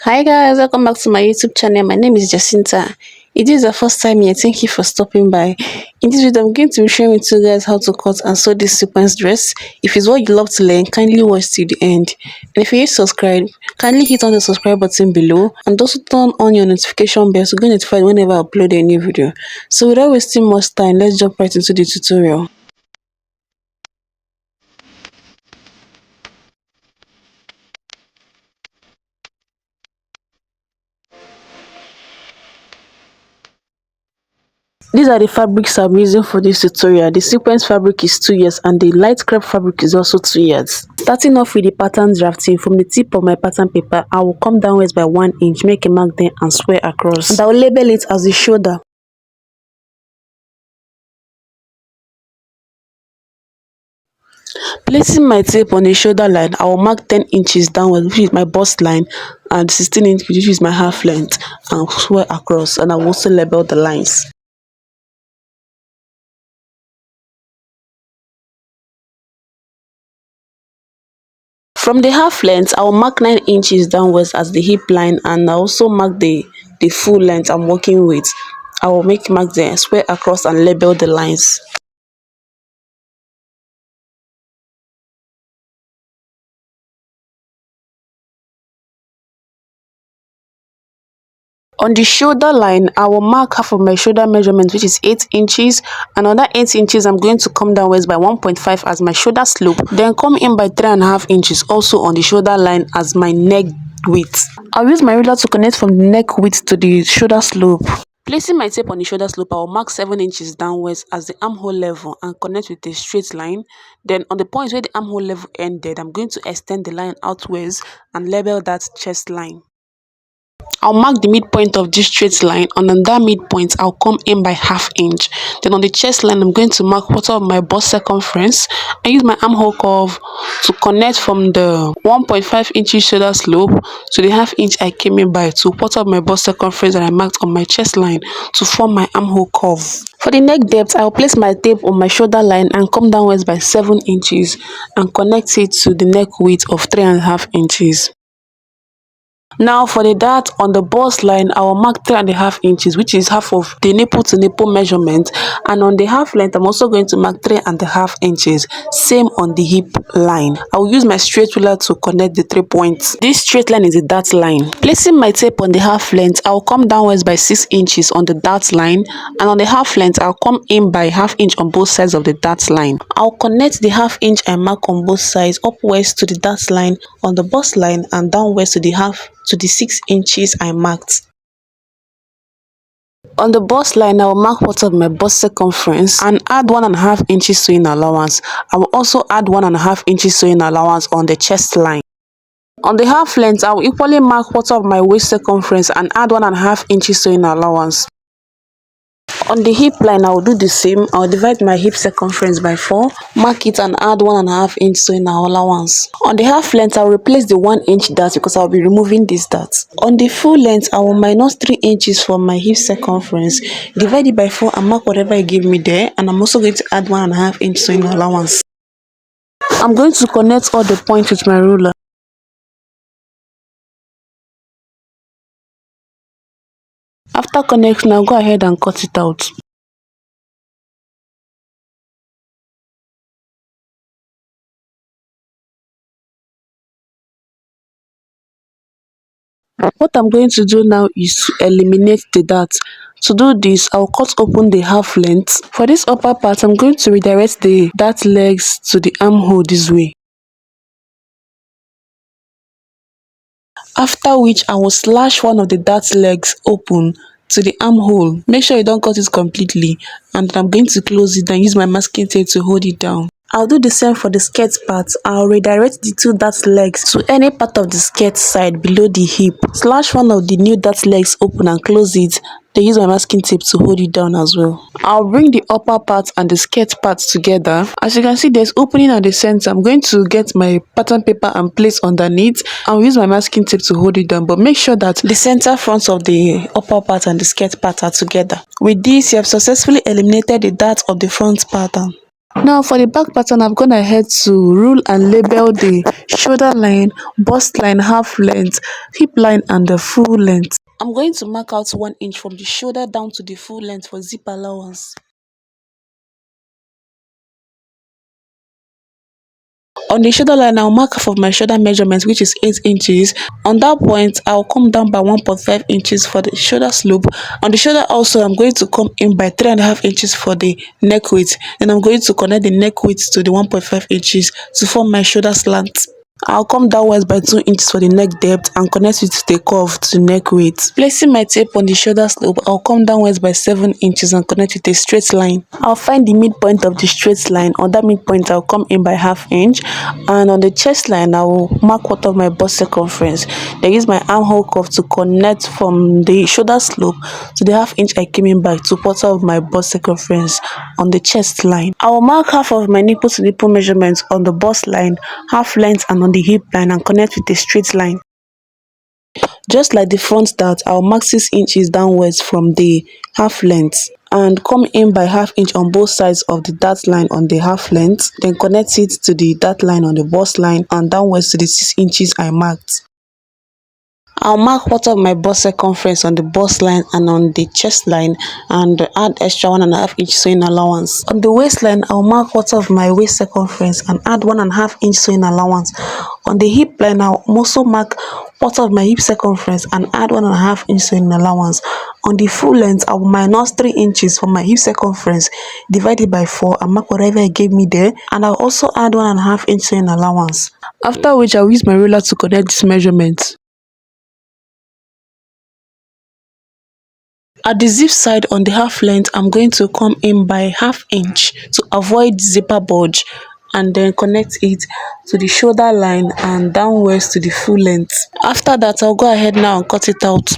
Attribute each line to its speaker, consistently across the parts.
Speaker 1: Hi guys, welcome back to my YouTube channel. My name is Jacinta. If this is the first time here, thank you for stopping by. In this video, I'm going to be sharing with you guys how to cut and sew this sequence dress. If it's what you love to learn, kindly watch till the end. And if you subscribe, kindly hit on the subscribe button below and also turn on your notification bell to get notified whenever I upload a new video. So without wasting much time, let's jump right into the tutorial. These are the fabrics I'm using for this tutorial. The sequence fabric is 2 years and the light crepe fabric is also 2 years. Starting off with the pattern drafting, from the tip of my pattern paper, I will come downwards by 1 inch, make a mark there and square across. And I will label it as the shoulder. Placing my tape on the shoulder line, I will mark 10 inches downwards, which is my bust line, and 16 inches, which is my half length, and square across. And I will also label the lines. From the half length, I will mark 9 inches downwards as the hip line, and I also mark the full length I'm working with. I will make mark there, square across and label the lines. On the shoulder line, I will mark half of my shoulder measurement, which is 8 inches, and on that 8 inches, I'm going to come downwards by 1.5 as my shoulder slope, then come in by 3.5 inches also on the shoulder line as my neck width. I'll use my ruler to connect from the neck width to the shoulder slope. Placing my tape on the shoulder slope, I will mark 7 inches downwards as the armhole level and connect with a straight line. Then on the point where the armhole level ended, I'm going to extend the line outwards and label that chest line. I'll mark the midpoint of this straight line, and on that midpoint I'll come in by ½ inch. Then on the chest line, I'm going to mark quarter of my bust circumference and use my armhole curve to connect from the 1.5 inches shoulder slope to the ½ inch I came in by to quarter of my bust circumference that I marked on my chest line to form my armhole curve. For the neck depth, I'll place my tape on my shoulder line and come downwards by 7 inches and connect it to the neck width of 3.5 inches. Now for the dart on the bust line, I will mark 3.5 inches, which is half of the nipple to nipple measurement, and on the half length I'm also going to mark 3.5 inches, same on the hip line. I will use my straight ruler to connect the 3 points. This straight line is the dart line. Placing my tape on the half length, I will come downwards by 6 inches on the dart line, and on the half length I'll come in by ½ inch on both sides of the dart line. I'll connect the ½ inch I mark on both sides upwards to the dart line on the bust line and downwards to the 6 inches I marked. On the bust line, I will mark part of my bust circumference and add 1.5 inches sewing allowance. I will also add 1.5 inches sewing allowance on the chest line. On the half length, I will equally mark part of my waist circumference and add 1.5 inches sewing allowance. On the hip line, I will do the same. I will divide my hip circumference by 4, mark it and add 1.5 inch sewing allowance. On the half length, I will replace the 1 inch dart because I will be removing this dart. On the full length, I will minus 3 inches from my hip circumference, divide it by 4 and mark whatever you give me there, and I'm also going to add 1.5 inch sewing allowance. I'm going to connect all the points with my ruler. After connecting, I'll go ahead and cut it out. What I'm going to do now is to eliminate the dart. To do this, I'll cut open the half length. For this upper part, I'm going to redirect the dart legs to the armhole this way. After which, I will slash one of the dart legs open to the armhole. Make sure you don't cut it completely, and I'm going to close it and use my masking tape to hold it down. I'll do the same for the skirt part. I'll redirect the 2 dart legs to any part of the skirt side below the hip. Slash one of the new dart legs open and close it. Then use my masking tape to hold it down as well. I'll bring the upper part and the skirt part together. As you can see, there's opening at the center. I'm going to get my pattern paper and place underneath. I'll use my masking tape to hold it down, but make sure that the center fronts of the upper part and the skirt part are together. With this, you have successfully eliminated the dart of the front pattern. Now for the back pattern, I've gone ahead to rule and label the shoulder line, bust line, half length, hip line and the full length. I'm going to mark out 1 inch from the shoulder down to the full length for zip allowance. On the shoulder line, I'll mark half of my shoulder measurement, which is 8 inches. On that point, I'll come down by 1.5 inches for the shoulder slope. On the shoulder also, I'm going to come in by 3.5 inches for the neck width. Then I'm going to connect the neck width to the 1.5 inches to form my shoulder slant. I'll come downwards by 2 inches for the neck depth and connect it to the curve to the neck width. Placing my tape on the shoulder slope, I'll come downwards by 7 inches and connect with a straight line. I'll find the midpoint of the straight line. On that midpoint, I'll come in by ½ inch, and on the chest line, I will mark quarter of my bust circumference. Then use my armhole curve to connect from the shoulder slope to the ½ inch I came in by to quarter of my bust circumference on the chest line. I will mark half of my nipple to nipple measurements on the bust line, half length and on the hip line, and connect with a straight line. Just like the front dart, I'll mark 6 inches downwards from the half length and come in by ½ inch on both sides of the dart line on the half length, then connect it to the dart line on the bust line and downwards to the 6 inches I marked. I'll mark quarter of my bust circumference on the bust line and on the chest line and add extra 1.5 inch sewing allowance. On the waistline, I'll mark quarter of my waist circumference and add 1.5 inch sewing allowance. On the hip line, I'll also mark quarter of my hip circumference and add 1.5 inch sewing allowance. On the full length, I will minus 3 inches from my hip circumference, divided by 4 and mark whatever it gave me there, and I'll also add 1.5 inch sewing allowance. After which, I'll use my ruler to connect this measurement. At the zip side on the half length, I'm going to come in by ½ inch to avoid zipper bulge and then connect it to the shoulder line and downwards to the full length. After that, I'll go ahead now and cut it out.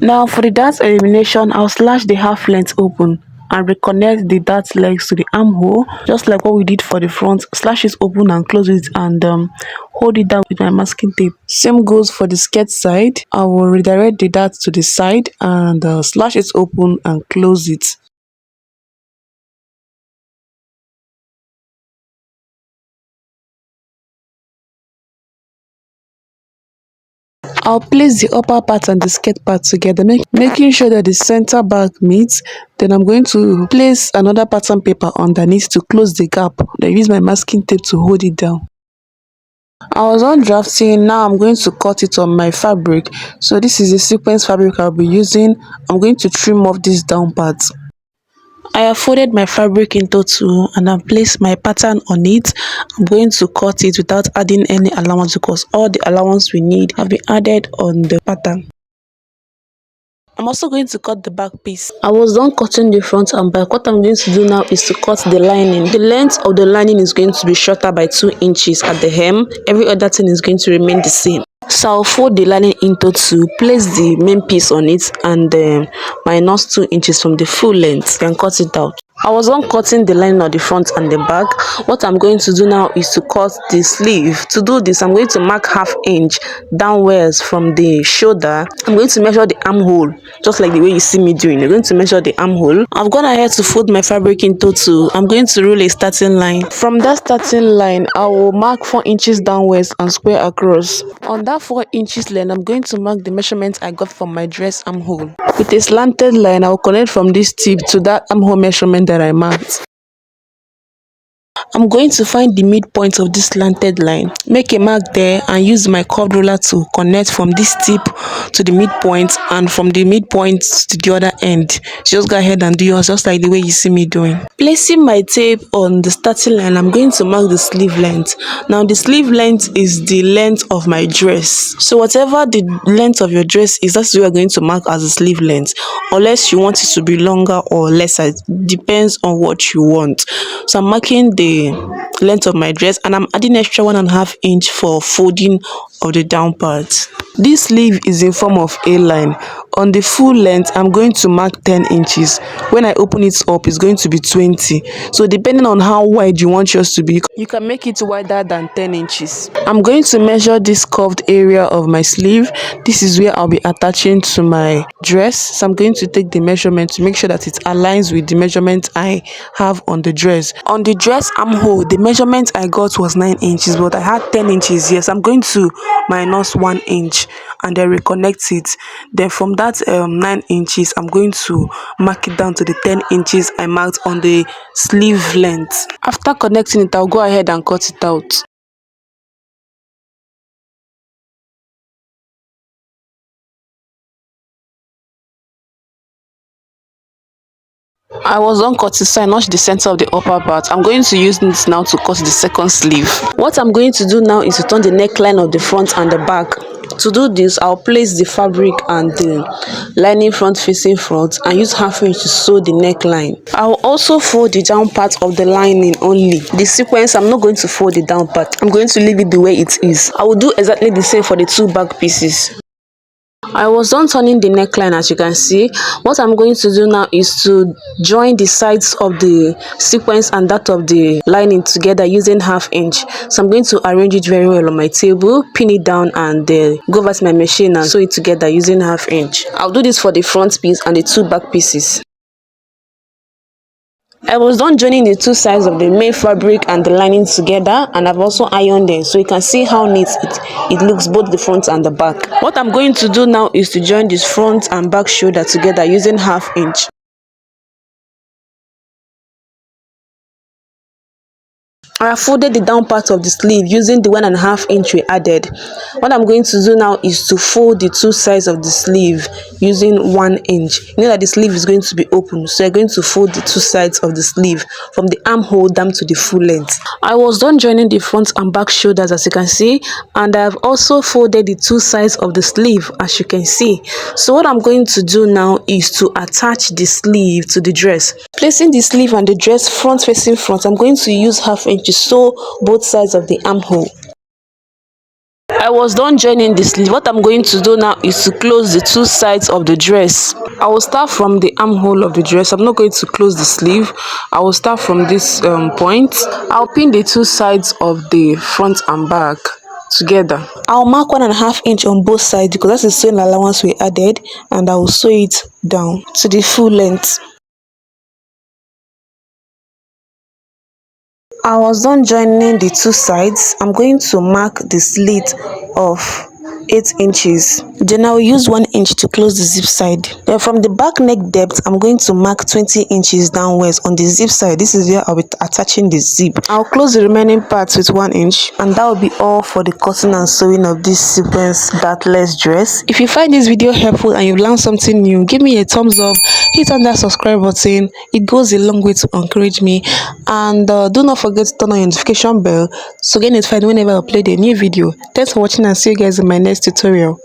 Speaker 1: Now for the dart elimination, I'll slash the half length open and reconnect the dart legs to the armhole, just like what we did for the front. Slash it open and close it and hold it down with my masking tape. Same goes for the skirt side. I will redirect the dart to the side and slash it open and close it. I'll place the upper part and the skirt part together, making sure that the center back meets. Then I'm going to place another pattern paper underneath to close the gap. Then use my masking tape to hold it down. I was on drafting. Now I'm going to cut it on my fabric. So this is the sequence fabric I'll be using. I'm going to trim off this down part. I have folded my fabric into two and I've placed my pattern on it. I'm going to cut it without adding any allowance because all the allowance we need have been added on the pattern. I'm also going to cut the back piece. I was done cutting the front and back. What I'm going to do now is to cut the lining. The length of the lining is going to be shorter by 2 inches at the hem. Every other thing is going to remain the same. So I'll fold the lining into two, place the main piece on it and minus 2 inches from the full length and cut it out. I was on cutting the lining of the front and the back. What I'm going to do now is to cut the sleeve. To do this, I'm going to mark ½ inch downwards from the shoulder. I'm going to measure the armhole, just like the way you see me doing. You're going to measure the armhole. I've gone ahead to fold my fabric into two. I'm going to rule a starting line. From that starting line, I will mark 4 inches downwards and square across. On that 4 inches line, I'm going to mark the measurement I got from my dress armhole. With a slanted line, I will connect from this tip to that armhole measurement that I marked. I'm going to find the midpoint of this slanted line, make a mark there and use my curved ruler to connect from this tip to the midpoint and from the midpoint to the other end. Just go ahead and do yours just like the way you see me doing. Placing my tape on the starting line, I'm going to mark the sleeve length. Now the sleeve length is the length of my dress. So whatever the length of your dress is, that's what we are going to mark as the sleeve length. Unless you want it to be longer or lesser, it depends on what you want. So I'm marking the the length of my dress, and I'm adding extra 1.5 inch for folding of the down part. This sleeve is in form of A line. On the full length, I'm going to mark 10 inches. When I open it up, it's going to be 20. So depending on how wide you want yours to be, you can make it wider than 10 inches. I'm going to measure this curved area of my sleeve. This is where I'll be attaching to my dress. So I'm going to take the measurement to make sure that it aligns with the measurement I have on the dress. On the dress armhole, the measurement I got was 9 inches, but I had 10 inches. Yes, I'm going to minus 1 inch and then reconnect it. Then from that 9 inches, I'm going to mark it down to the 10 inches I marked on the sleeve length. After connecting it, I'll go ahead and cut it out. I was done cutting, so I notched the center of the upper part. I'm going to use this now to cut the second sleeve. What I'm going to do now is to turn the neckline of the front and the back. To do this, I'll place the fabric and the lining front facing front and use 1/2 inch to sew the neckline. I'll also fold the down part of the lining only. The sequence, I'm not going to fold the down part. I'm going to leave it the way it is. I will do exactly the same for the two back pieces. I was done turning the neckline, as you can see. What I'm going to do now is to join the sides of the sequence and that of the lining together using 1/2 inch. So I'm going to arrange it very well on my table, pin it down, and go over to my machine and sew it together using 1/2 inch. I'll do this for the front piece and the two back pieces. I was done joining the two sides of the main fabric and the lining together, and I've also ironed them, so you can see how neat it looks, both the front and the back. What I'm going to do now is to join this front and back shoulder together using 1/2 inch. I have folded the down part of the sleeve using the 1.5 inch we added. What I'm going to do now is to fold the two sides of the sleeve using 1 inch. You know that the sleeve is going to be open, so you're going to fold the two sides of the sleeve from the armhole down to the full length. I was done joining the front and back shoulders, as you can see, and I've also folded the two sides of the sleeve, as you can see. So what I'm going to do now is to attach the sleeve to the dress. Placing the sleeve and the dress front facing front, I'm going to use 1/2 inch to sew both sides of the armhole. I was done joining the sleeve. What I'm going to do now is to close the two sides of the dress. I will start from the armhole of the dress. I'm not going to close the sleeve. I will start from this point. I'll pin the two sides of the front and back together. I'll mark 1.5 inch on both sides because that's the sewing allowance we added, and I will sew it down to the full length. I was done joining the two sides. I'm going to mark the slit of 8 inches. Then I will use 1 inch to close the zip side. Then from the back neck depth, I'm going to mark 20 inches downwards on the zip side. This is where I'll be attaching the zip. I'll close the remaining parts with 1 inch, and that will be all for the cutting and sewing of this sequence dartless dress. If you find this video helpful and you learned something new, give me a thumbs up, hit on that subscribe button. It goes a long way to encourage me, and do not forget to turn on your notification bell so get notified whenever I upload a new video. Thanks for watching, and see you guys in my next tutorial.